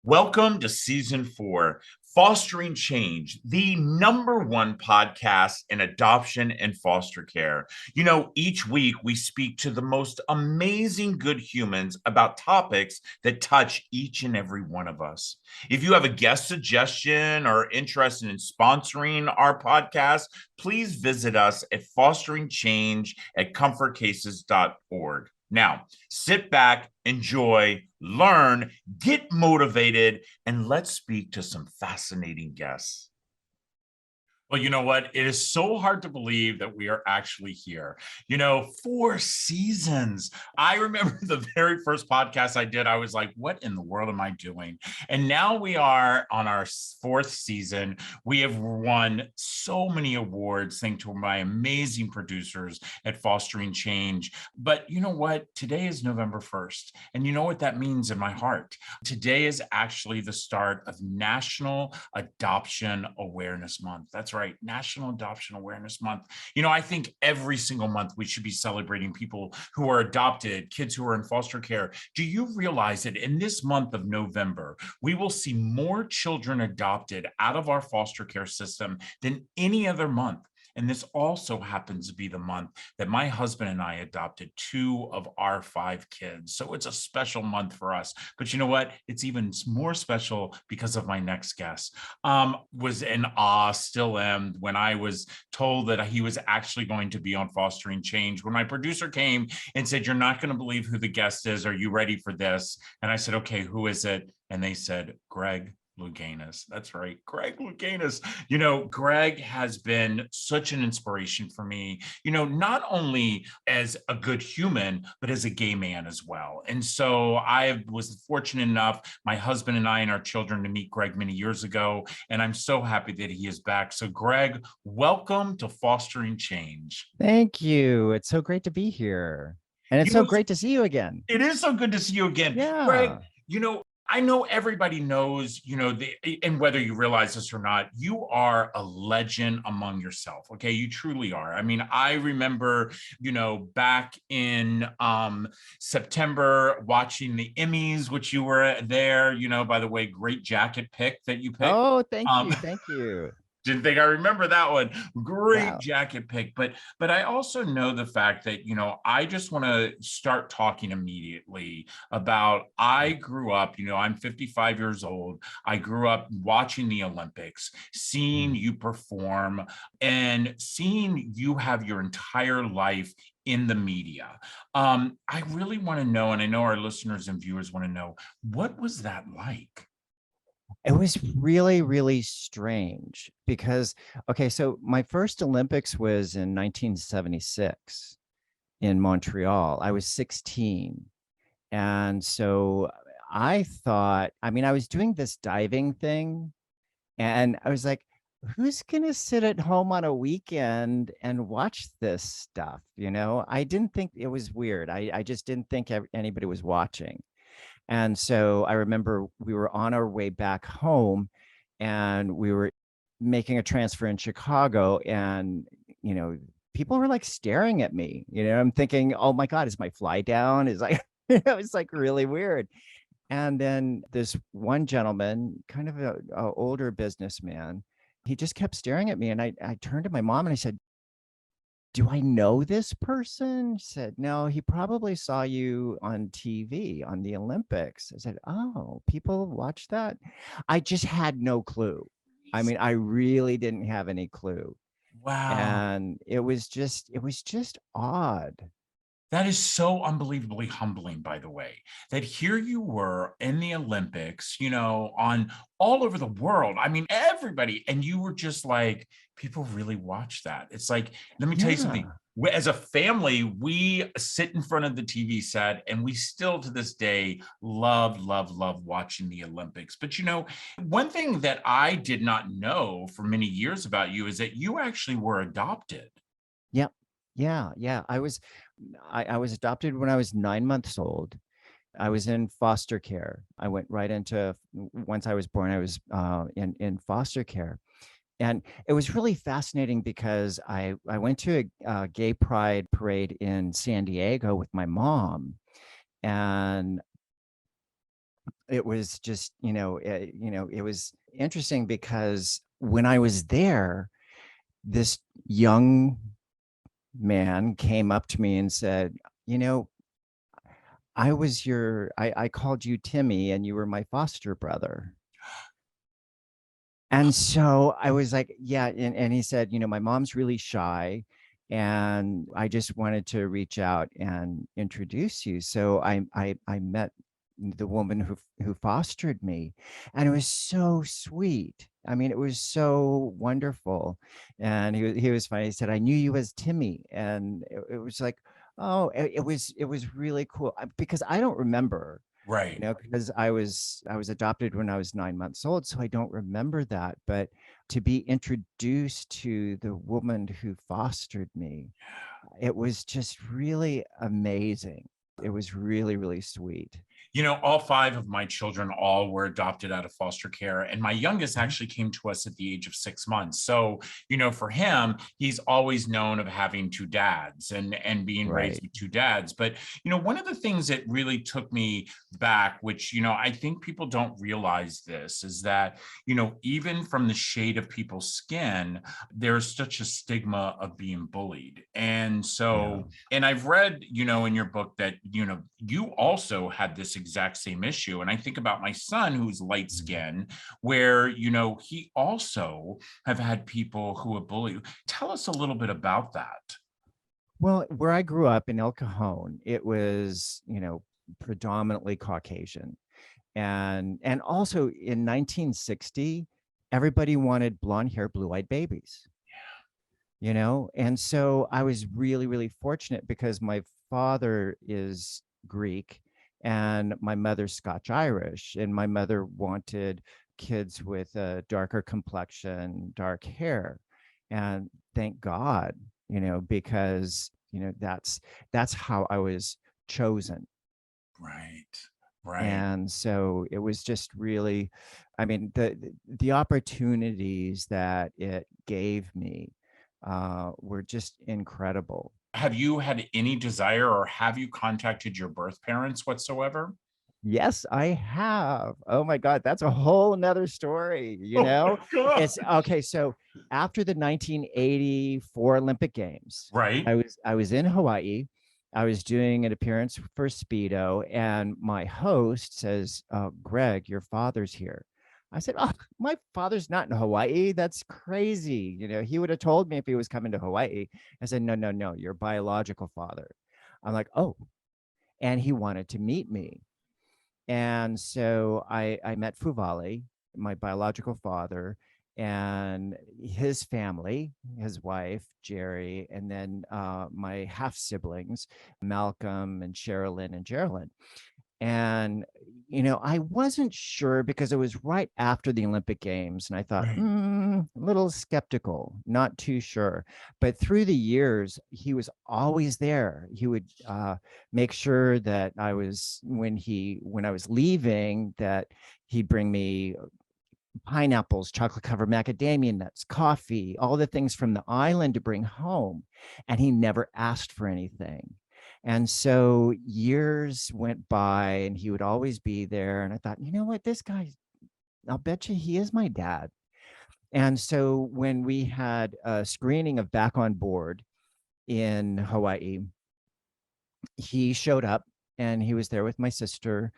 Welcome to season 4, Fostering Change, the #1 podcast in adoption and foster care. Each week we speak to the most amazing good humans about topics that touch each and every one of us. If you have a guest suggestion or interested in sponsoring our podcast, please visit us at fosteringchange@comfortcases.org. Now, sit back, enjoy, learn, get motivated, and let's speak to some fascinating guests. Well, you know what? It is so hard to believe that we are actually here. 4 seasons. I remember the very first podcast I did, I was like, what in the world am I doing? And now we are on our 4th season. We have won so many awards thanks to my amazing producers at Fostering Change. But you know what? Today is November 1st. And you know what that means in my heart? Today is actually the start of National Adoption Awareness Month. That's right, National Adoption Awareness Month. I think every single month we should be celebrating people who are adopted, kids who are in foster care. Do you realize that in this month of November, we will see more children adopted out of our foster care system than any other month? And this also happens to be the month that my husband and I adopted 2 of our 5 kids. So it's a special month for us. But you know what? It's even more special because of my next guest. Was in awe, still am, when I was told that he was actually going to be on Fostering Change. When my producer came and said, "You're not going to believe who the guest is. Are you ready for this?" And I said, "Okay, who is it?" And they said, "Greg Louganis." That's right, Greg Louganis. Greg has been such an inspiration for me, not only as a good human, but as a gay man as well. And so I was fortunate enough, my husband and I and our children, to meet Greg many years ago. And I'm so happy that he is back. So Greg, welcome to Fostering Change. Thank you. It's so great to be here. And it's so great to see you again. It is so good to see you again. Yeah. Greg, I know everybody knows, and whether you realize this or not, you are a legend among yourself. Okay. You truly are. I mean, I remember, back in September watching the Emmys, which you were there, by the way, great jacket pick that you picked. Oh, thank you. Thank you. Didn't think I remember that one. Great Wow. jacket pick. But I also know the fact that, I just want to start talking immediately about, I grew up, I'm 55 years old. I grew up watching the Olympics, seeing you perform and seeing you have your entire life in the media. I really want to know, and I know our listeners and viewers want to know, what was that like? It was really, really strange because, okay, so my first Olympics was in 1976 in Montreal. I was 16. And so I thought, I was doing this diving thing and I was like, who's going to sit at home on a weekend and watch this stuff? I didn't think it was weird. I just didn't think anybody was watching. And so I remember we were on our way back home and we were making a transfer in Chicago and, people were like staring at me, I'm thinking, oh my God, is my fly down? Is like, it's like really weird. And then this one gentleman, kind of a older businessman, he just kept staring at me. And I turned to my mom and I said, do I know this person? She said, no, he probably saw you on TV on the Olympics. I said, oh, people watch that? I just had no clue. I really didn't have any clue. Wow. And it was just odd. That is so unbelievably humbling, by the way, that here you were in the Olympics, on all over the world. I mean, everybody, and you were just like, people really watch that. It's like, let me tell you something. As a family, we sit in front of the TV set and we still to this day love watching the Olympics. But one thing that I did not know for many years about you is that you actually were adopted. Yep. Yeah. I was adopted when I was 9 months old. I was in foster care. I went right into, once I was born, I was in foster care. And it was really fascinating because I went to a gay pride parade in San Diego with my mom. And it was just, it was interesting because when I was there, this young man came up to me and said, you know, I called you Timmy and you were my foster brother. And so I was like, yeah. And he said, my mom's really shy and I just wanted to reach out and introduce you. So I met the woman who fostered me, and it was so sweet. I mean, it was so wonderful. And he was funny. He said, I knew you as Timmy. And it was like, oh, it was really cool because I don't remember, Right. because I was adopted when I was 9 months old, so I don't remember that. But to be introduced to the woman who fostered me, it was just really amazing. It was really, really sweet. All five of my children all were adopted out of foster care. And my youngest Mhm. actually came to us at the age of 6 months. So, for him, he's always known of having two dads and being raised Right. with two dads. But, one of the things that really took me back, which, I think people don't realize this, is that, even from the shade of people's skin, there's such a stigma of being bullied. And Yeah. so, and I've read, in your book that, you also had this exact same issue. And I think about my son who's light Mhm. skinned, where, he also have had people who have bullied. Tell us a little bit about that. Well, where I grew up in El Cajon, it was, predominantly Caucasian. And also in 1960, everybody wanted blonde hair, blue-eyed babies. And so I was really, really fortunate because my father is Greek and my mother's Scotch Irish, and my mother wanted kids with a darker complexion, dark hair. And thank God, because that's how I was chosen. Right. Right. And so it was just really, I mean, the opportunities that it gave me were just incredible. Have you had any desire, or have you contacted your birth parents whatsoever? Yes, I have. Oh my God, that's a whole nother story, Oh my God. It's okay. So after the 1984 Olympic Games, Right. I was in Hawaii. I was doing an appearance for Speedo, and my host says, Greg, your father's here. I said, oh, my father's not in Hawaii. That's crazy. He would have told me if he was coming to Hawaii. I said, no, no, no, your biological father. I'm like, oh, and he wanted to meet me. And so I met Fuvali, my biological father, and his family, his wife, Jerry, and then my half siblings, Malcolm and Sherilyn and Geraldine. And, I wasn't sure because it was right after the Olympic Games. And I thought, Right. a little skeptical, not too sure. But through the years, he was always there. He would make sure that when I was leaving, that he'd bring me pineapples, chocolate covered macadamia nuts, coffee, all the things from the island to bring home. And he never asked for anything. And so years went by and he would always be there. And I thought, you know what, this guy, I'll bet you he is my dad. And so when we had a screening of Back on Board in Hawaii, he showed up and he was there with my sister.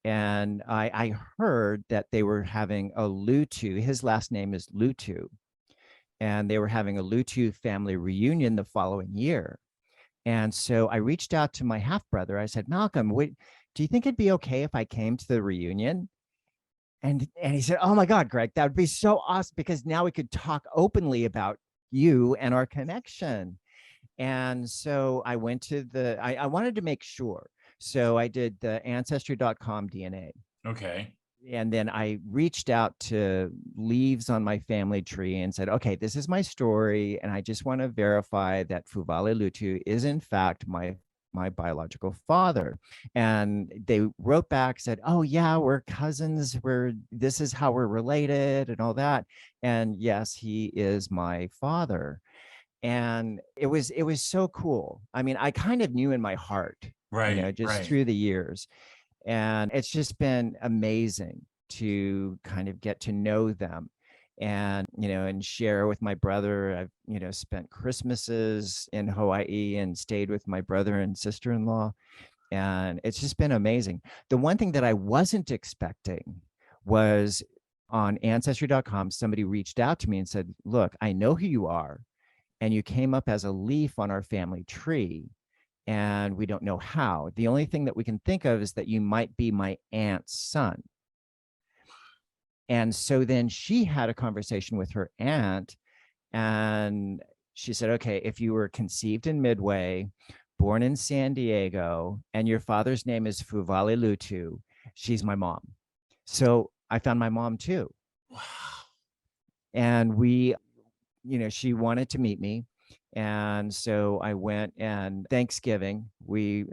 And I heard that they were having a Lutu. His last name is Lutu. And they were having a Lutu family reunion the following year. And so I reached out to my half brother. I said, Malcolm, do you think it'd be okay if I came to the reunion? And he said, oh my God, Greg, that would be so awesome because now we could talk openly about you and our connection. And so I went to I wanted to make sure. So I did the ancestry.com DNA. Okay. And then I reached out to leaves on my family tree and said, okay, this is my story. And I just want to verify that Fuvale Lutu is in fact my biological father. And they wrote back, said, oh yeah, we're cousins, this is how we're related and all that. And yes, he is my father. And it was so cool. I mean, I kind of knew in my heart, Right. just Right. through the years. And it's just been amazing to kind of get to know them and, and share with my brother. I've, spent Christmases in Hawaii and stayed with my brother and sister-in-law. And it's just been amazing. The one thing that I wasn't expecting was on ancestry.com, somebody reached out to me and said, look, I know who you are, and you came up as a leaf on our family tree, and we don't know how. The only thing that we can think of is that you might be my aunt's son. And so then she had a conversation with her aunt, and she said, okay, if you were conceived in Midway, born in San Diego, and your father's name is Fuvale Lutu, she's my mom. So I found my mom too. Wow. And she wanted to meet me. And so I went, and Thanksgiving,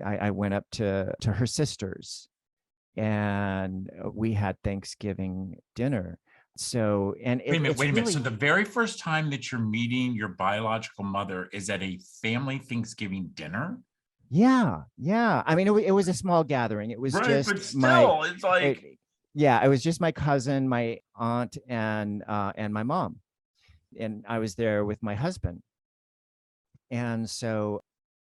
I went up to her sister's, and we had Thanksgiving dinner. So, and wait a minute. Really, so the very first time that you're meeting your biological mother is at a family Thanksgiving dinner? Yeah. I mean, it was a small gathering. It was right, just but still, it's like, it was just my cousin, my aunt, and my mom, and I was there with my husband. And so,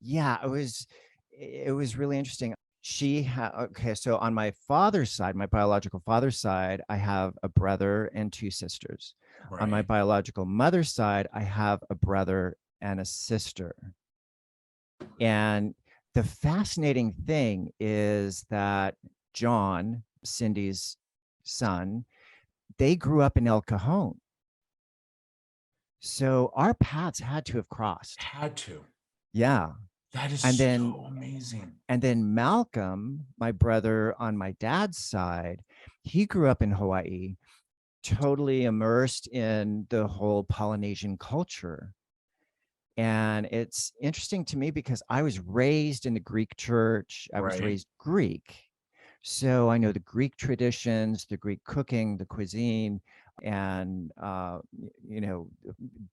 yeah, it was really interesting. So on my father's side, my biological father's side, I have a brother and two sisters. right. On my biological mother's side, I have a brother and a sister. And the fascinating thing is that John, Cindy's son, they grew up in El Cajon. So our paths had to have crossed. Had to. Yeah. That is so amazing. And then Malcolm, my brother on my dad's side, he grew up in Hawaii, totally immersed in the whole Polynesian culture. And it's interesting to me because I was raised in the Greek church. I was raised Greek. So I know the Greek traditions, the Greek cooking, the cuisine, and the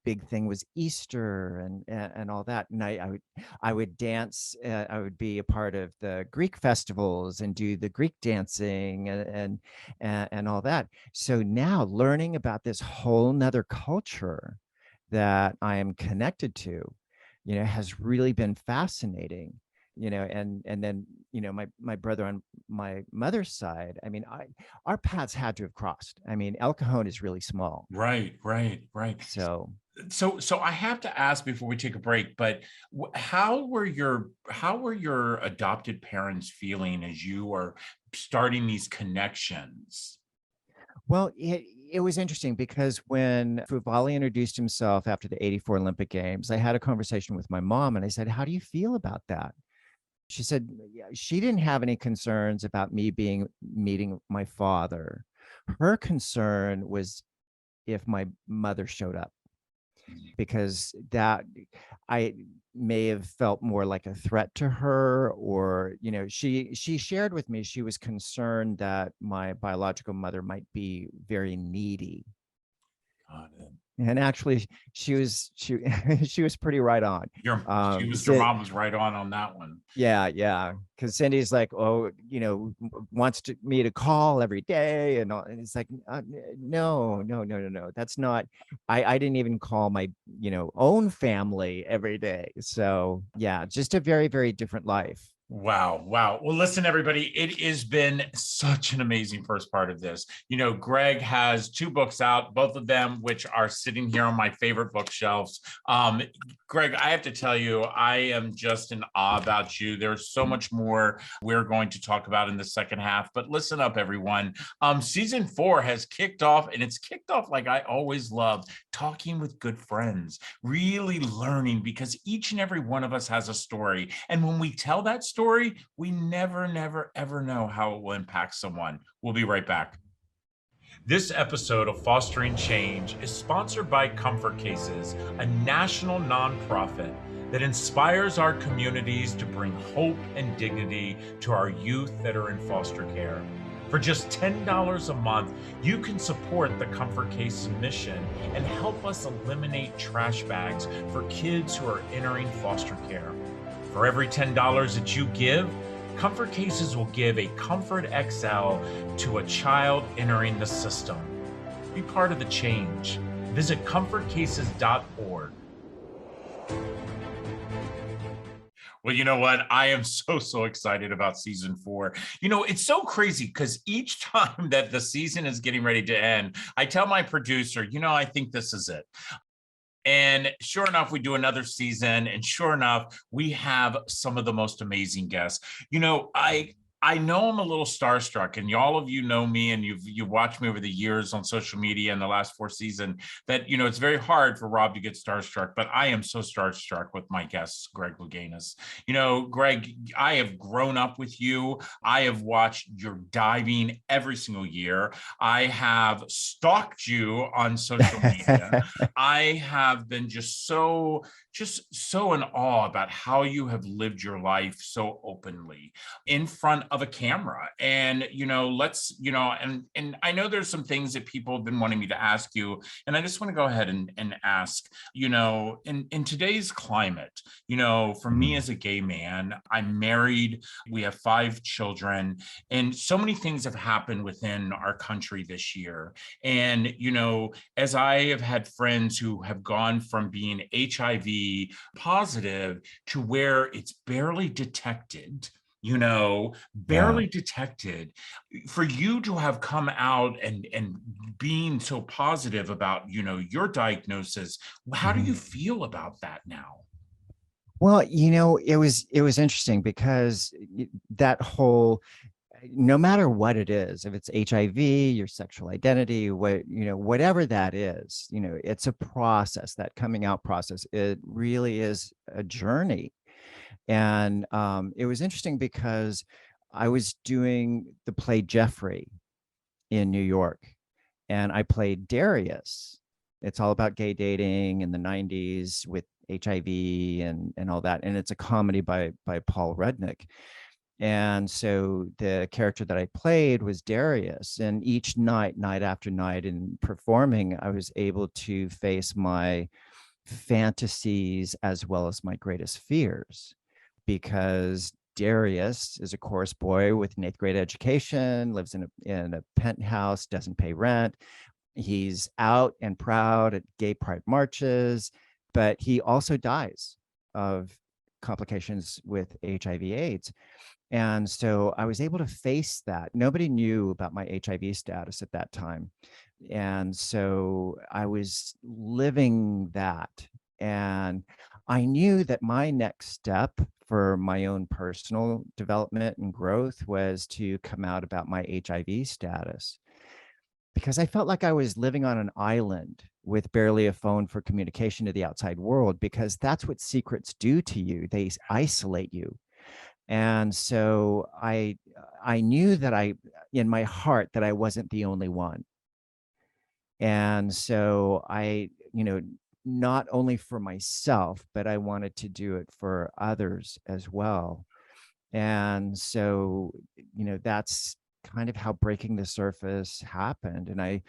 big thing was Easter and all that. And I would dance. I would be a part of the Greek festivals and do the Greek dancing and all that. So now learning about this whole nother culture that I am connected to, has really been fascinating. And then, my brother on my mother's side, I mean, our paths had to have crossed. I mean, El Cajon is really small. Right. So I have to ask before we take a break, but how were your adopted parents feeling as you were starting these connections? Well, it was interesting because when Fuvale introduced himself after the '84 Olympic Games, I had a conversation with my mom and I said, how do you feel about that? She said she didn't have any concerns about me meeting my father. Her concern was if my mother showed up, because that I may have felt more like a threat to her, or she shared with me she was concerned that my biological mother might be very needy. Got it. And actually, she was pretty right on. Your mom was right on that one. Yeah. Because Cindy's like, oh, wants me to call every day, and it's like, no. That's not. I didn't even call my own family every day. So yeah, just a very, very different life. Wow. Well, listen, everybody, it has been such an amazing first part of this. Greg has 2 books out, both of them, which are sitting here on my favorite bookshelves. Greg, I have to tell you, I am just in awe about you. There's so much more we're going to talk about in the second half, but listen up, everyone. Season 4 has kicked off, and it's kicked off like I always loved, talking with good friends, really learning, because each and every one of us has a story. And when we tell that story, we never, ever know how it will impact someone. We'll be right back. This episode of Fostering Change is sponsored by Comfort Cases, a national nonprofit that inspires our communities to bring hope and dignity to our youth that are in foster care. For just $10 a month, you can support the Comfort Cases mission and help us eliminate trash bags for kids who are entering foster care. For every $10 that you give, Comfort cases will give a Comfort XL to a child entering the system. Be part of the change. Visit comfortcases.org. Well, you know what? I am so excited about season 4. You know, it's so crazy because each time that the season is getting ready to end, I tell my producer, you know, I think this is it. And sure enough, we do another season. And sure enough, we have some of the most amazing guests. You know, I know I'm a little starstruck, and all of you know me, and you've watched me over the years on social media in the last 4 seasons. That, you know, it's very hard for Rob to get starstruck, but I am so starstruck with my guests, Greg Louganis. You know, Greg, I have grown up with you. I have watched your diving every single year. I have stalked you on social media. I have been just so in awe about how you have lived your life so openly in front of a camera. And, you know, let's, you know, and I know there's some things that people have been wanting me to ask you. And I just want to go ahead and ask, you know, in today's climate, you know, for me as a gay man, I'm married, we have 5 children, and so many things have happened within our country this year. And, you know, as I have had friends who have gone from being HIV positive to where it's barely detected, you know, barely detected, for you to have come out and being so positive about, you know, your diagnosis, how do you feel about that now? Well, you know, it was interesting because that whole, no matter what it is, if it's HIV, your sexual identity, what, you know, whatever that is, you know, it's a process, that coming out process. It really is a journey. And it was interesting because I was doing the play Jeffrey in New York, and I played Darius. It's all about gay dating in the 90s with HIV and all that. And it's a comedy by Paul Rudnick. And so the character that I played was Darius. And each night, night after night in performing, I was able to face my fantasies as well as my greatest fears, because Darius is a chorus boy with an 8th grade education, lives in a penthouse, doesn't pay rent. He's out and proud at gay pride marches, but he also dies of complications with HIV/AIDS. And so I was able to face that. Nobody knew about my HIV status at that time. And so I was living that. And I knew that my next step for my own personal development and growth was to come out about my HIV status, because I felt like I was living on an island with barely a phone for communication to the outside world, because that's what secrets do to you. They isolate you. And so I knew that in my heart, that I wasn't the only one. And so I, you know, not only for myself, but I wanted to do it for others as well. And so, you know, that's kind of how Breaking the Surface happened. And I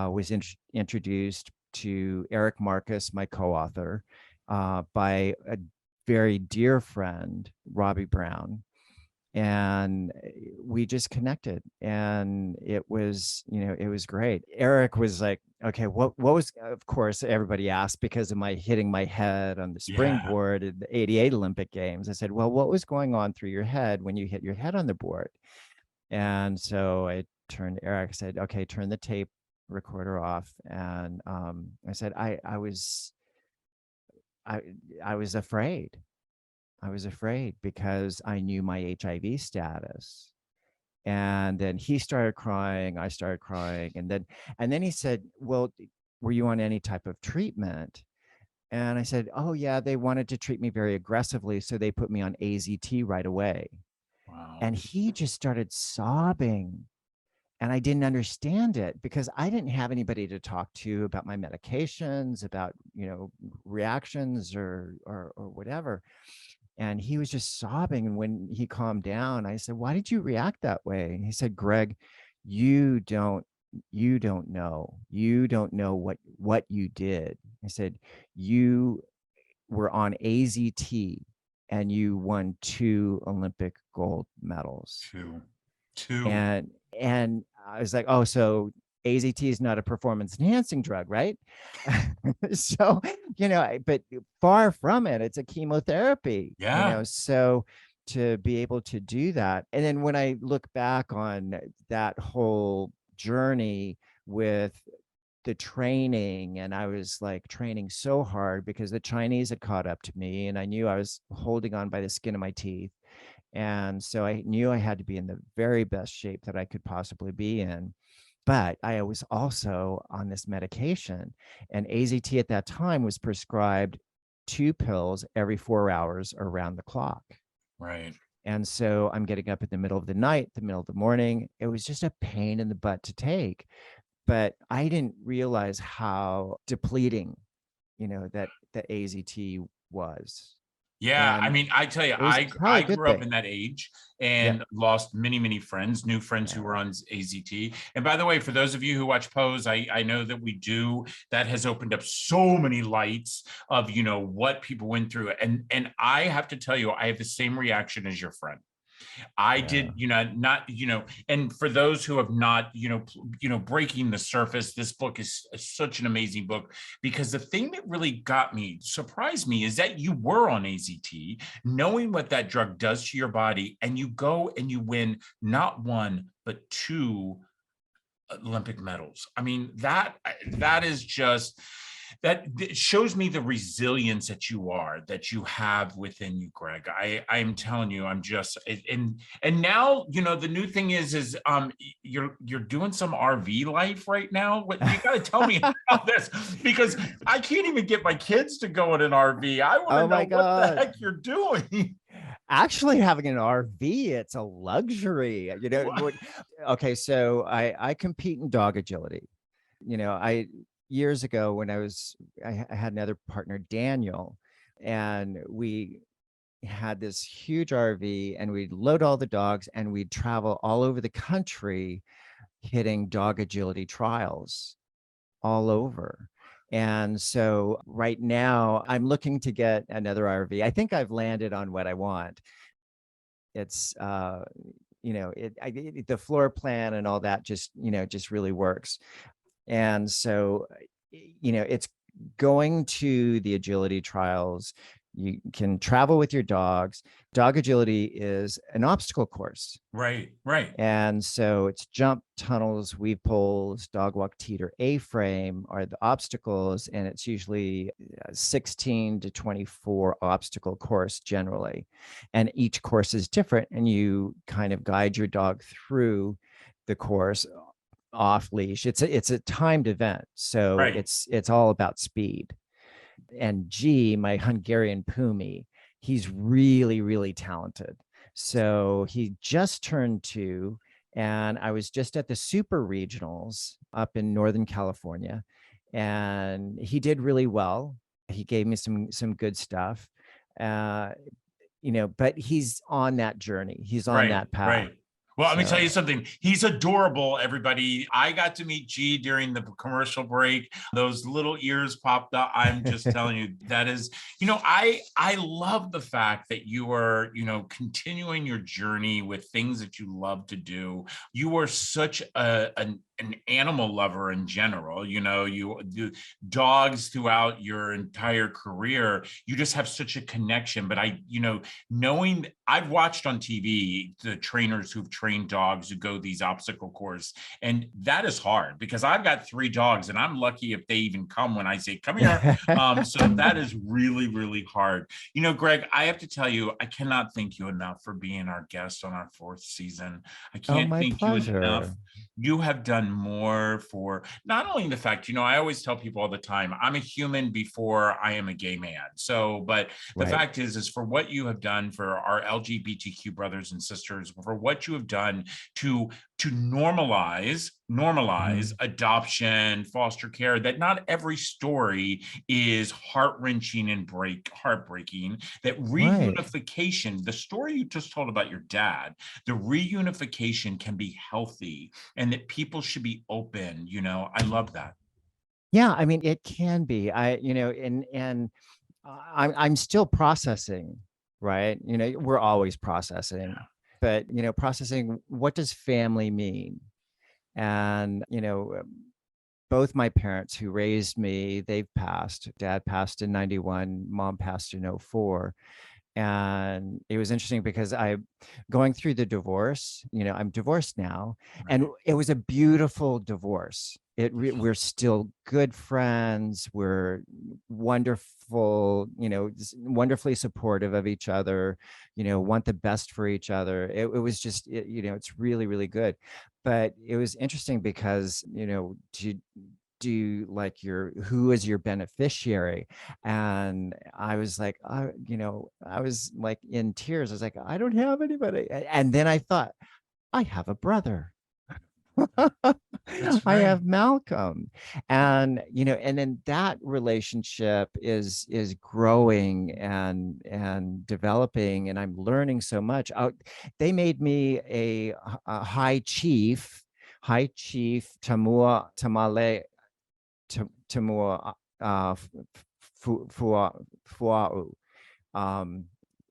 was introduced to Eric Marcus, my co-author, by a very dear friend, Robbie Brown. And we just connected, and it was, you know, it was great. Eric was like, okay, what was, of course, everybody asked because of my hitting my head on the springboard at the '88 Olympic Games. I said, well, what was going on through your head when you hit your head on the board? And so I turned to Eric, said, okay, turn the tape recorder off. And I said, I was afraid. I was afraid because I knew my HIV status. And then he started crying, I started crying. And then he said, well, were you on any type of treatment? And I said, oh yeah, they wanted to treat me very aggressively, so they put me on AZT right away. Wow. And he just started sobbing. And I didn't understand it because I didn't have anybody to talk to about my medications, about, you know, reactions or whatever. And he was just sobbing. And when he calmed down, I said, why did you react that way? And he said, Greg, you don't know. You don't know what you did. I said, you were on AZT and you won 2 Olympic gold medals. Two. And I was like, oh, so AZT is not a performance enhancing drug, right? So, but far from it, it's a chemotherapy, Yeah. so to be able to do that. And then when I look back on that whole journey with the training, and I was like training so hard because the Chinese had caught up to me and I knew I was holding on by the skin of my teeth. And so I knew I had to be in the very best shape that I could possibly be in. But I was also on this medication, and AZT at that time was prescribed 2 pills every 4 hours around the clock. Right. And so I'm getting up in the middle of the night, the middle of the morning. It was just a pain in the butt to take. But I didn't realize how depleting, that the AZT was. Yeah, I And mean, I tell you, it was probably I a good grew up thing. in that age Yeah. and lost many, many friends, new friends who Yeah. were on AZT. And by the way, for those of you who watch Pose, I know that we do. That has opened up so many lights of what people went through, and I have to tell you, I have the same reaction as your friend. I Yeah. did, not, and for those who have not, breaking the surface, this book is such an amazing book because the thing that really surprised me is that you were on AZT, knowing what that drug does to your body, and you go and you win not one, but 2 Olympic medals. I mean, that is just that shows me the resilience that you have within you, Greg. I'm telling you, I'm just and now the new thing is you're doing some RV life right now. What you got to tell me about this, because I can't even get my kids to go in an RV. I want to Oh know my what the God. heck you're doing. Actually, having an RV, it's a luxury. Okay, so I compete in dog agility. I years ago when I had another partner, Daniel, and we had this huge RV and we'd load all the dogs and we'd travel all over the country hitting dog agility trials all over. And so right now I'm looking to get another RV. I think I've landed on what I want. It's the floor plan and all that just really works. And so it's going to the agility trials. You can travel with your dogs. Dog agility is an obstacle course. Right, right. And so it's jump, tunnels, weave poles, dog walk, teeter, A-frame are the obstacles. And it's usually 16 to 24 obstacle course generally. And each course is different. And you kind of guide your dog through the course off leash. It's a timed event. So Right. it's all about speed. And G, my Hungarian Pumi, he's really, really talented. So he just turned 2, and I was just at the super regionals up in Northern California, and he did really well. He gave me some good stuff, but he's on that journey. He's on Right, that path. right. Well, let me tell So you something. He's adorable, everybody. I got to meet G during the commercial break. Those little ears popped up. I'm just telling you, that is, I love the fact that you are, continuing your journey with things that you love to do. You are such an animal lover in general. You do dogs throughout your entire career. You just have such a connection. But knowing I've watched on TV the trainers who've trained dogs who go these obstacle course, and that is hard because I've got 3 dogs and I'm lucky if they even come when I say come here. So that is really, really hard. Greg, I have to tell you, I cannot thank you enough for being our guest on our 4th season. I oh, can't my thank you enough. pleasure. You have done more for not only the fact, I always tell people all the time, I'm a human before I am a gay man. So, but the Right. fact is for what you have done for our LGBTQ brothers and sisters, for what you have done to normalize adoption, foster care, that not every story is heart-wrenching and heartbreaking, that Right. reunification, the story you just told about your dad, the reunification can be healthy and that people should be open. I love that. Yeah, I mean, it can be. And I'm still processing, right? We're always processing. but processing, what does family mean? And both my parents who raised me, they've passed. Dad passed in 91, mom passed in 04. And it was interesting because going through the divorce, I'm divorced now, and it was a beautiful divorce. We're still good friends. We're wonderful, wonderfully supportive of each other, want the best for each other. It was just, it's really, really good. But it was interesting because, to do like who is your beneficiary, and I was like, I was like in tears. I was like, I don't have anybody. And then I thought, I have a brother. I have Malcolm. And and then that relationship is growing and developing, and I'm learning so much. They made me a high chief Tamua Tamale Tamua Fua'u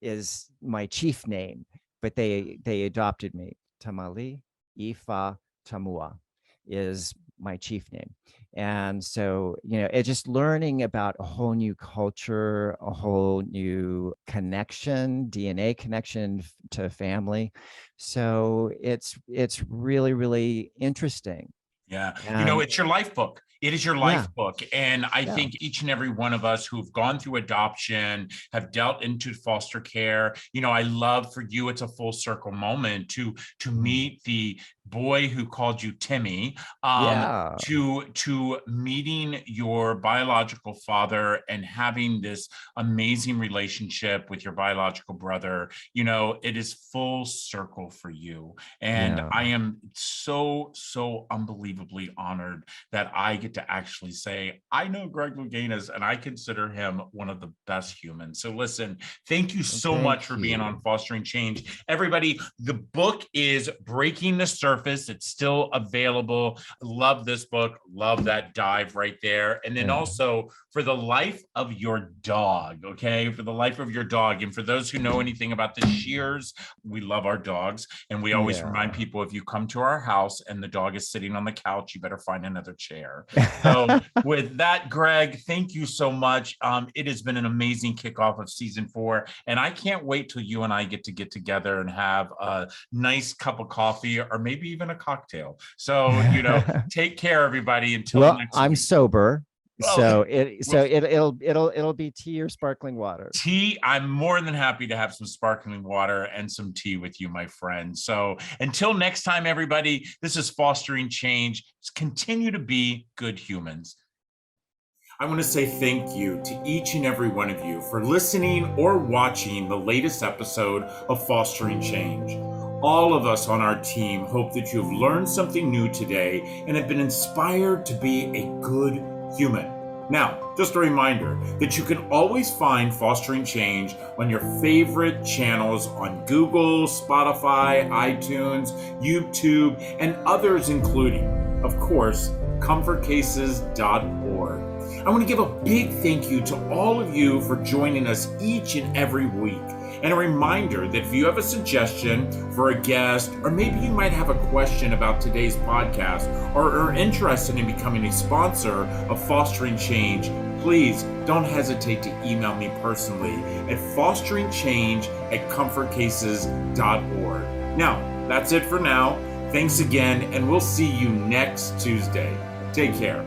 is my chief name, but they adopted me. Tamali Ifa Tamua is my chief name. And so, it's just learning about a whole new culture, a whole new connection, DNA connection to family. So it's really, really interesting. Yeah. It's your life book. It is your life book. And I think each and every one of us who've gone through adoption, have dealt into foster care, I love for you, it's a full circle moment to meet the boy who called you Timmy, to meeting your biological father and having this amazing relationship with your biological brother. It is full circle for you. And I am so unbelievably honored that I get to actually say, I know Greg Louganis and I consider him one of the best humans. So listen, thank you so much for being on Fostering Change. Everybody, the book is Breaking the Surface. It's still available. Love this book. Love that dive right there. And then also For the Life of Your Dog, okay? For the Life of Your Dog. And for those who know anything about the Scheers, we love our dogs. And we always remind people, if you come to our house and the dog is sitting on the couch, you better find another chair. So with that, Greg, thank you so much. It has been an amazing kickoff of season 4. And I can't wait till you and I get together and have a nice cup of coffee or maybe even a cocktail. So, take care, everybody. Until next week. I'm sober. So it'll be tea or sparkling water. Tea. I'm more than happy to have some sparkling water and some tea with you, my friend. So until next time, everybody, this is Fostering Change. Continue to be good humans. I want to say thank you to each and every one of you for listening or watching the latest episode of Fostering Change. All of us on our team hope that you've learned something new today and have been inspired to be a good human. Now, just a reminder that you can always find Fostering Change on your favorite channels on Google, Spotify, iTunes, YouTube, and others, including, of course, comfortcases.org. I want to give a big thank you to all of you for joining us each and every week. And a reminder that if you have a suggestion for a guest, or maybe you might have a question about today's podcast, or are interested in becoming a sponsor of Fostering Change, please don't hesitate to email me personally at fosteringchange@comfortcases.org. Now, that's it for now. Thanks again, and we'll see you next Tuesday. Take care.